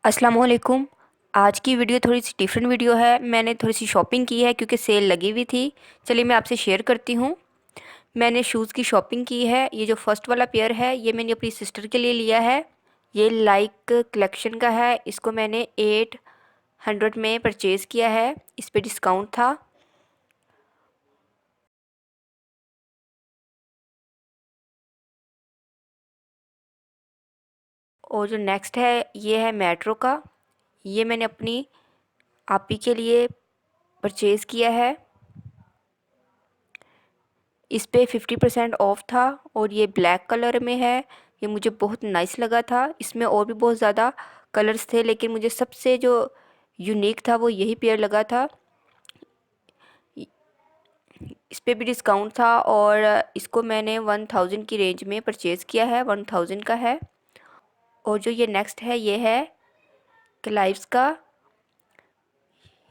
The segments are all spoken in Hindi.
अस्सलाम वालेकुम। आज की वीडियो थोड़ी सी डिफरेंट वीडियो है। मैंने थोड़ी सी शॉपिंग की है क्योंकि सेल लगी हुई थी। चलिए मैं आपसे शेयर करती हूँ। मैंने शूज़ की शॉपिंग की है। ये जो फर्स्ट वाला पेयर है ये मैंने अपनी सिस्टर के लिए लिया है। ये लाइक कलेक्शन का है। इसको मैंने 800 में परचेज़ किया है। इस पे डिस्काउंट था। और जो नेक्स्ट है ये है मेट्रो का। ये मैंने अपनी आपी के लिए परचेज़ किया है। इस पे 50% ऑफ था और ये ब्लैक कलर में है। ये मुझे बहुत नाइस लगा था। इसमें और भी बहुत ज़्यादा कलर्स थे लेकिन मुझे सबसे जो यूनिक था वो यही पेयर लगा था। इस पे भी डिस्काउंट था और इसको मैंने 1000 की रेंज में परचेज़ किया है। 1000 का है। और जो ये नेक्स्ट है ये है क्लाइव्स का।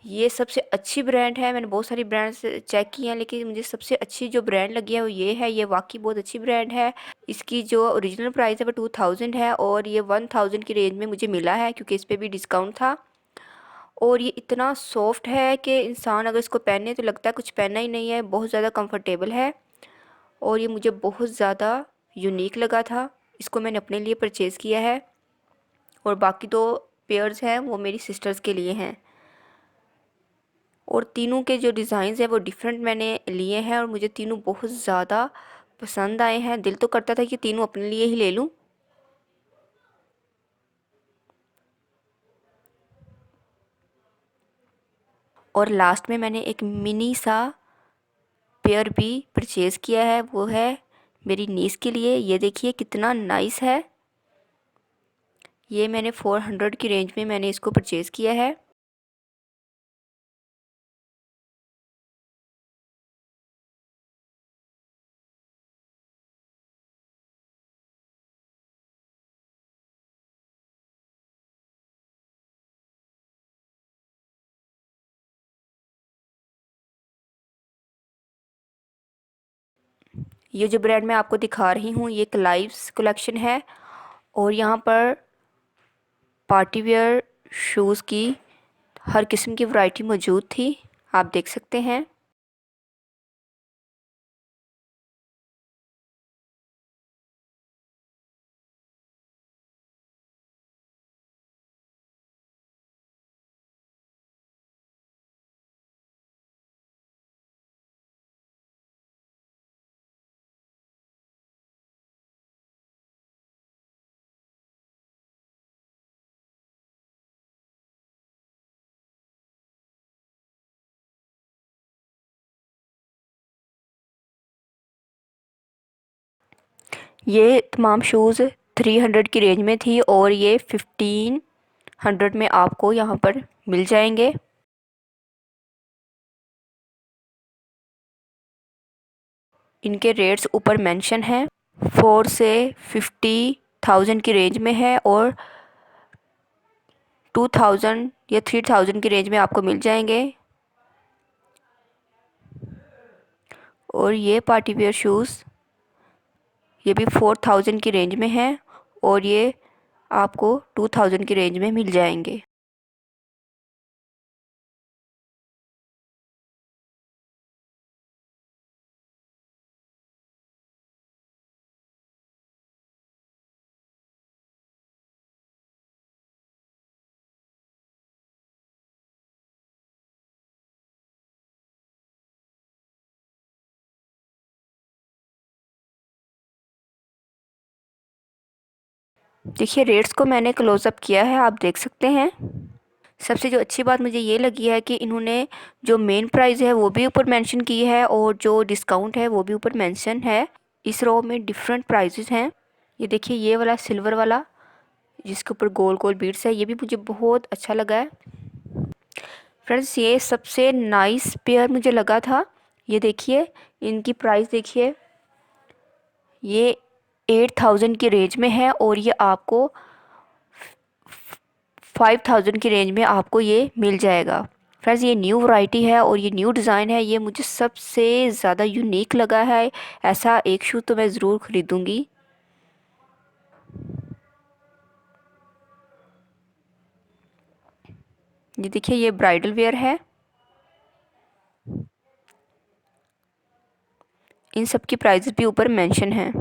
ये सबसे अच्छी ब्रांड है। मैंने बहुत सारी ब्रांड्स चेक की हैं लेकिन मुझे सबसे अच्छी जो ब्रांड लगी है वो ये है। ये वाकई बहुत अच्छी ब्रांड है। इसकी जो ओरिजिनल प्राइस है वो 2000 है और ये 1000 की रेंज में मुझे मिला है क्योंकि इस पे भी डिस्काउंट था। और ये इतना सॉफ्ट है कि इंसान अगर इसको पहने तो लगता है कुछ पहना ही नहीं है। बहुत ज़्यादा कंफर्टेबल है और ये मुझे बहुत ज़्यादा यूनिक लगा था। इसको मैंने अपने लिए परचेज़ किया है और बाकी दो पेयर्स हैं वो मेरी सिस्टर्स के लिए हैं। और तीनों के जो डिज़ाइंस हैं वो डिफरेंट मैंने लिए हैं और मुझे तीनों बहुत ज़्यादा पसंद आए हैं। दिल तो करता था कि तीनों अपने लिए ही ले लूं। और लास्ट में मैंने एक मिनी सा पेयर भी परचेज़ किया है। वो है मेरी नीस के लिए। ये देखिए कितना नाइस है। ये मैंने 400 की रेंज में मैंने इसको परचेज़ किया है। ये जो ब्रांड मैं आपको दिखा रही हूँ ये क्लाइव्स कलेक्शन है। और यहाँ पर पार्टी वेयर शूज़ की हर किस्म की वैरायटी मौजूद थी। आप देख सकते हैं। ये तमाम शूज़ 300 की रेंज में थी और ये 1500 में आपको यहाँ पर मिल जाएंगे। इनके रेट्स ऊपर मेंशन हैं। 4 से 50,000 की रेंज में है और 2000 या 3000 की रेंज में आपको मिल जाएंगे। और ये पार्टी वेयर शूज़ ये भी 4000 की रेंज में है और ये आपको 2000 की रेंज में मिल जाएंगे। देखिए रेट्स को मैंने क्लोज़अप किया है, आप देख सकते हैं। सबसे जो अच्छी बात मुझे ये लगी है कि इन्होंने जो मेन प्राइस है वो भी ऊपर मेंशन की है और जो डिस्काउंट है वो भी ऊपर मेंशन है। इस रो में डिफरेंट प्राइसेस हैं। ये देखिए ये वाला सिल्वर वाला जिसके ऊपर गोल गोल बीड्स है ये भी मुझे बहुत अच्छा लगा है। फ्रेंड्स ये सबसे नाइस पेयर मुझे लगा था। ये देखिए इनकी प्राइस देखिए। ये 8000 की रेंज में है और ये आपको 5000 की रेंज में आपको ये मिल जाएगा। फ्रेंड्स ये न्यू वैरायटी है और ये न्यू डिज़ाइन है। ये मुझे सबसे ज़्यादा यूनिक लगा है। ऐसा एक शू तो मैं ज़रूर ख़रीदूँगी। ये देखिए ये ब्राइडल वेयर है। इन सब की प्राइजेस भी ऊपर मेंशन है।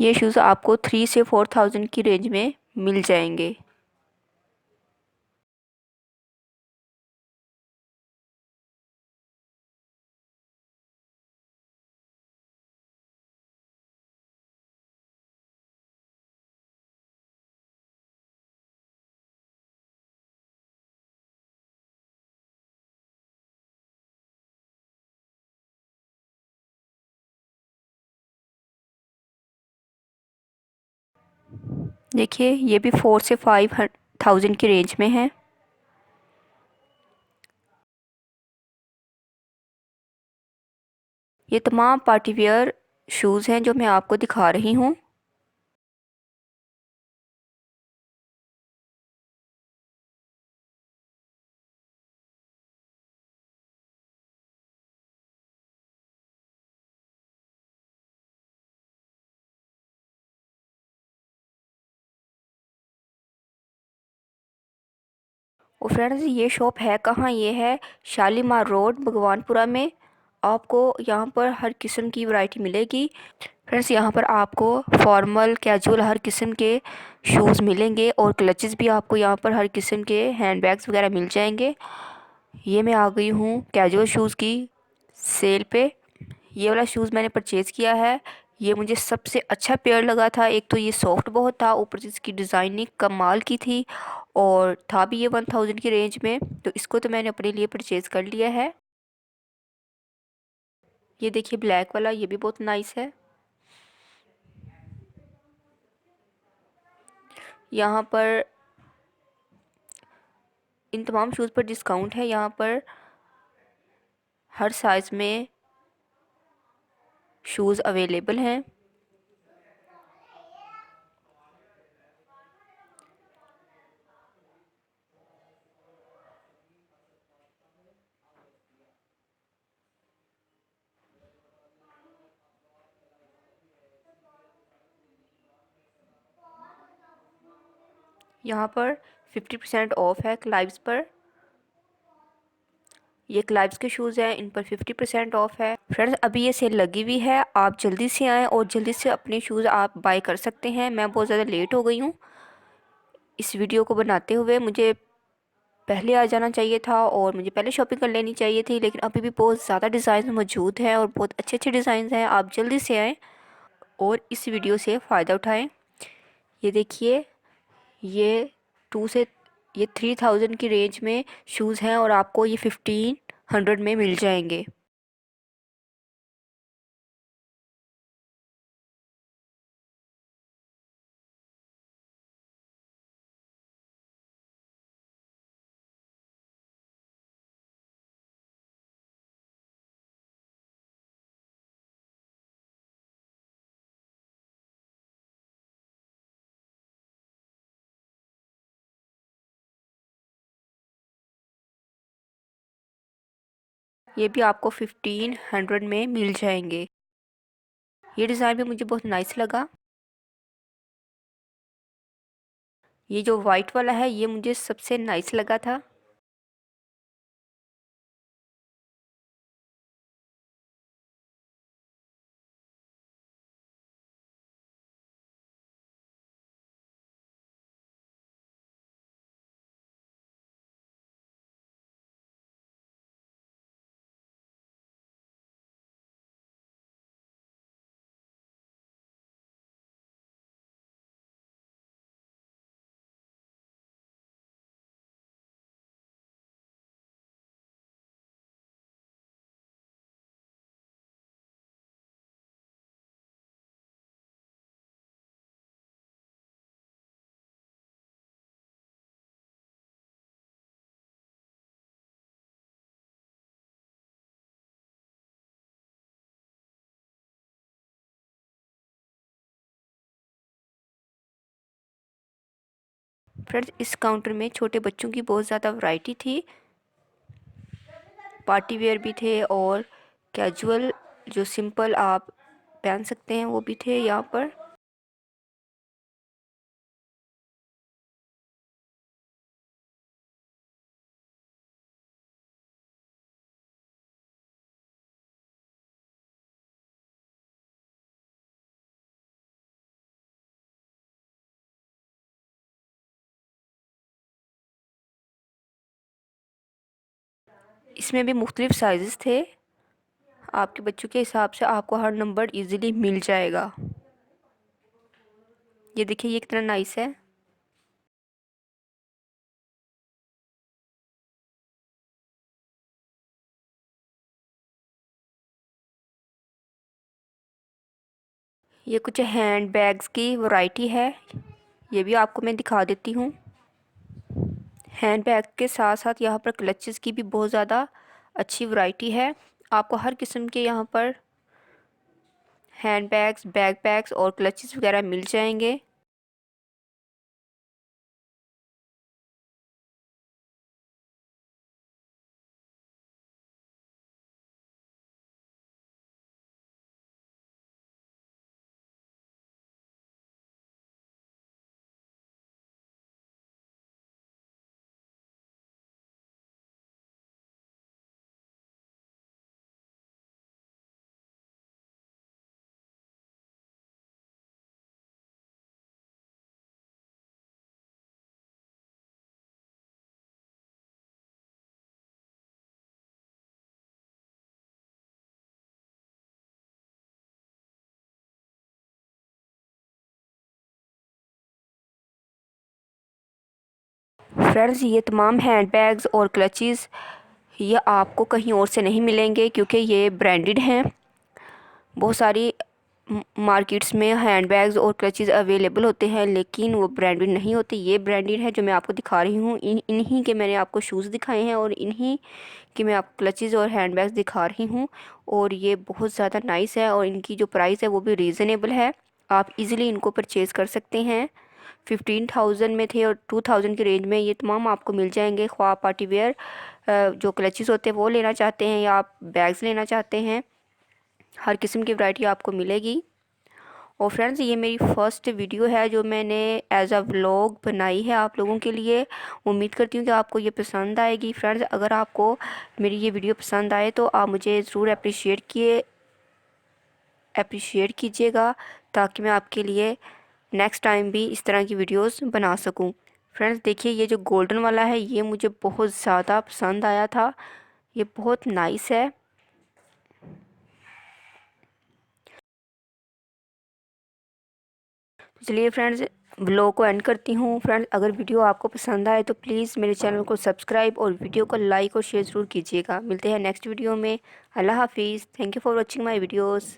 ये शूज़ आपको 3 से 4 थाउजेंड की रेंज में मिल जाएंगे। देखिए ये भी 4 से 5 थाउजेंड की रेंज में है। ये तमाम पार्टी वेयर शूज़ हैं जो मैं आपको दिखा रही हूँ। और फ्रेंड्स ये शॉप है कहाँ, ये है शालीमार रोड भगवानपुरा में। आपको यहाँ पर हर किस्म की वैरायटी मिलेगी। फ्रेंड्स यहाँ पर आपको फॉर्मल कैजुअल हर किस्म के शूज़ मिलेंगे और क्लचेस भी आपको यहाँ पर हर किस्म के हैंड बैग्स वगैरह मिल जाएंगे। ये मैं आ गई हूँ कैजुअल शूज़ की सेल पे। ये वाला शूज़ मैंने परचेज़ किया है। ये मुझे सबसे अच्छा पेयर लगा था। एक तो ये सॉफ्ट बहुत था, ऊपर से इसकी डिज़ाइनिंग कमाल की थी और था भी ये 1000 की रेंज में, तो इसको तो मैंने अपने लिए परचेज़ कर लिया है। ये देखिए ब्लैक वाला, ये भी बहुत नाइस है। यहाँ पर इन तमाम शूज़ पर डिस्काउंट है। यहाँ पर हर साइज़ में शूज़ अवेलेबल हैं। यहाँ पर 50% ऑफ है क्लाइब्स पर। ये क्लाइब्स के शूज़ हैं, इन पर 50% ऑफ है। फ्रेंड्स अभी ये सेल लगी हुई है, आप जल्दी से आएँ और जल्दी से अपने शूज़ आप बाय कर सकते हैं। मैं बहुत ज़्यादा लेट हो गई हूँ इस वीडियो को बनाते हुए। मुझे पहले आ जाना चाहिए था और मुझे पहले शॉपिंग कर लेनी चाहिए थी, लेकिन अभी भी बहुत ज़्यादा डिज़ाइन मौजूद हैं और बहुत अच्छे अच्छे डिज़ाइन हैं। आप जल्दी से आएँ और इस वीडियो से फ़ायदा उठाएँ। ये देखिए ये टू से ये 3000 की रेंज में शूज़ हैं और आपको ये 1500 में मिल जाएंगे। ये भी आपको 1500 में मिल जाएंगे। ये डिज़ाइन भी मुझे बहुत नाइस लगा। ये जो वाइट वाला है ये मुझे सबसे नाइस लगा था। फ्रेंड्स इस काउंटर में छोटे बच्चों की बहुत ज़्यादा वैरायटी थी, पार्टी वेयर भी थे और कैजुअल जो सिंपल आप पहन सकते हैं वो भी थे यहाँ पर। इसमें भी मुख्तलिफ साइज़ थे, आपके बच्चों के हिसाब से आपको हर नंबर इजीली मिल जाएगा। ये देखिए ये कितना नाइस है। ये कुछ हैंड बैग्स की वैरायटी है, ये भी आपको मैं दिखा देती हूँ। हैंड बैग के साथ साथ यहाँ पर क्लचेस की भी बहुत ज़्यादा अच्छी वैरायटी है। आपको हर किस्म के यहाँ पर हैंड बैग्स, बैकपैक्स और क्लचेस वगैरह मिल जाएंगे। फ्रेंड्स ये तमाम हैंड बैग्स और क्लचेस ये आपको कहीं और से नहीं मिलेंगे क्योंकि ये ब्रांडेड हैं। बहुत सारी मार्केट्स में हैंड बैग्स और क्लचेस अवेलेबल होते हैं लेकिन वो ब्रांडेड नहीं होते। ये ब्रांडेड है जो मैं आपको दिखा रही हूँ। इन्हीं के मैंने आपको शूज़ दिखाए हैं और इन्हीं कि मैं आपको क्लचेस और हैंड बैग्स दिखा रही हूँ और ये बहुत ज़्यादा नाइस है और इनकी जो प्राइस है वो भी रीज़नेबल है। आप इजीली इनको परचेज़ कर सकते हैं। 15,000 में थे और 2,000 की रेंज में ये तमाम आपको मिल जाएंगे। ख्वाह पार्टी वेयर जो क्लचेस होते हैं वो लेना चाहते हैं या आप बैग्स लेना चाहते हैं, हर किस्म की वैरायटी आपको मिलेगी। और फ्रेंड्स ये मेरी फ़र्स्ट वीडियो है जो मैंने एज अ व्लॉग बनाई है आप लोगों के लिए। उम्मीद करती हूँ कि आपको ये पसंद आएगी। फ्रेंड्स अगर आपको मेरी ये वीडियो पसंद आए तो आप मुझे ज़रूर अप्रिशिएट कीजिएगा ताकि मैं आपके लिए नेक्स्ट टाइम भी इस तरह की वीडियोस बना सकूं। फ्रेंड्स देखिए ये जो गोल्डन वाला है ये मुझे बहुत ज़्यादा पसंद आया था, ये बहुत नाइस है। तो चलिए फ्रेंड्स व्लॉग को एंड करती हूँ। फ्रेंड्स अगर वीडियो आपको पसंद आए तो प्लीज़ मेरे चैनल को सब्सक्राइब और वीडियो को लाइक और शेयर ज़रूर कीजिएगा। मिलते हैं नेक्स्ट वीडियो में। अल्लाह हाफिज़। Thank you for watching my videos.